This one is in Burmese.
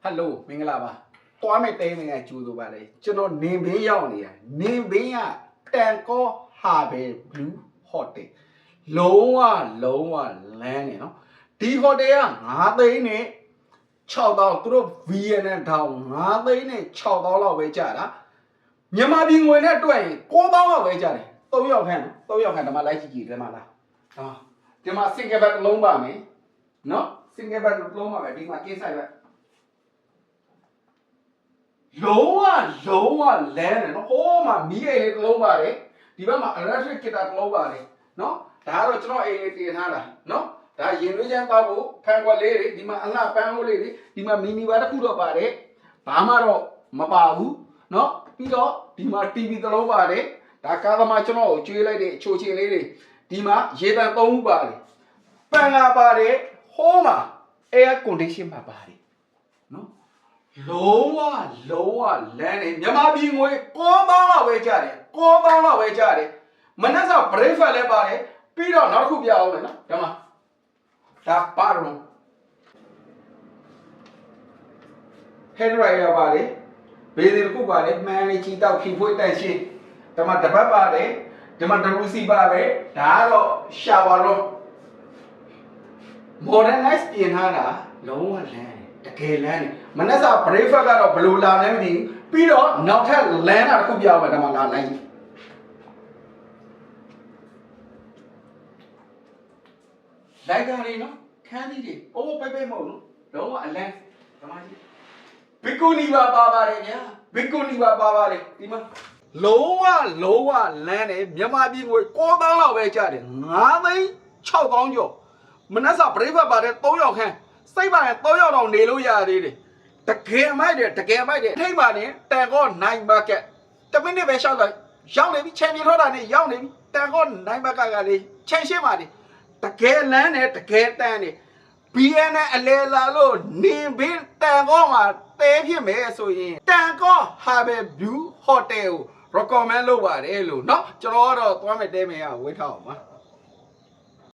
ဟယ်လိုမင်္ဂလာပါတွားမဲ့တဲမင်းကကျူဆိုပါလေကျွန်တော်နေဘေးရောက်နေရနေဘေးကတန်ကောဟာဘယ်ဘလူးဟိုတယ်လုံးဝလမ်းနေနော်ဒီဟိုတယ်က9သိန်းနဲ့6000သူတို့ VN ထောင်9သိန်းနဲ့6000လောက်ပဲကြာတာမြန်မာပြည်ငွေနဲ့တွက်ရင်9000လောက်ပဲကြာတယ်3ယောက်ခန့်ဒီမှာလိုက်ကြည့်ဒီမှာလားဒီမှာ single bed လုံးပါမယ်နော် single bed လုံးပါမယ်ဒီမှာကင်းဆိုင်ပဲလုံးဝလဲနေနော်ဟိုးမှာမီးအိမ်လေးတစ်လုံးပါတယ်ဒီဘက်မှာ electric guitar တစ်လုံးပါတယ်နော်ဒါကတော့ကျွန်တော်အိမ်လေးတင်ထားတာနော်ဒါရင်သွေးချမ်းသွားဖို့ဖန်ခွက်လေးတွေဒီမှာအလှပန်းလို့လေးတွေဒီမှာမီနီဘာတစ်ခုတော့ပါတယ်ဘာမှတော့မပါဘူးနော်ပြီးတော့ဒီမှာ TV တစ်လုံးပါတယ်ဒါကားသမားကျွန်တော်ကိုကျွေးလိုက်တဲ့အချိုချင်လေးတွေဒီမှာရေတံ3ခုပါတယ်ပန်လာပါတယ်ဟိုးမှာ air condition မှာပါတယ်နော်လုံးဝလမ်းနေမြန်မာပြည်ငွေ9000လောက်ပဲကြတယ်9000လောက်ပဲကြတယ်မနက်စာ breakfast လည်းပါတယ်ပြီးတော့နောက်တစ်ခုပြအောင်မယ်နော်ဒါမှဒါပါတော့ head dryer ပါတယ်ဘေးစီတစ်ခုပါတယ်မှန်လေးချီတောက်ဖြီဖွေးတန့်ရှင်းဒါမှတပတ်ပါတယ်ဒီမှာဒရူစီပါတယ်ဒါကတော့ရှာပါတော့ modernize ပြင်ထားတာလုံးဝလမ်းတကယ်လမ်းနေမနက်စာ breakfast ကတော့ဘယ်လိုလာလဲမသိဘူးပြီးတော့နောက်ထပ်လမ်းတာတစ်ခုပြအောင်မယ်ဒါမှလာလိုက်လိုက်ကြရနော်ခန်းကြီးတွေအိုးပဲမဟုတ်နော်လုံးဝအလန်းဓမ္မကြီးဘီကိုနီပါပါတယ်ဗျာဘီကိုနီပါပါတယ်ဒီမှာလုံးဝလမ်းနေမြန်မာပြည်ငွေ9000လောက်ပဲကျတယ်9သိန်း6000ကျော်မနက်စာ breakfast ပါတယ်3ယောက်ခန့်စိတ်ပါတယ်3ယောက်တော့နေလို့ရသေးတယ်တကယ်မိုက်တယ်ထိမ့်ပါနဲ့တန်ကော9 market တမိနစ်ပဲရှောက်လိုက်ရောက်နေပြီချန်ပီယံထွက်တာနဲ့ရောက်နေပြီတန်ကော9 market ကလေးချန်ရှင်းပါလေတကယ်လမ်းနဲ့တကယ်တန်းနေ BN နဲ့အလဲလာလို့နေဘင်းတန်ကောမှာတဲဖြစ်မယ်ဆိုရင်တန်ကော Harbour View Hotel ကို recommend လုပ်ပါတယ်လို့เนาะကျွန်တော်ကတော့သွားမယ်တဲမယ်ကဝေးထားအောင်ပါ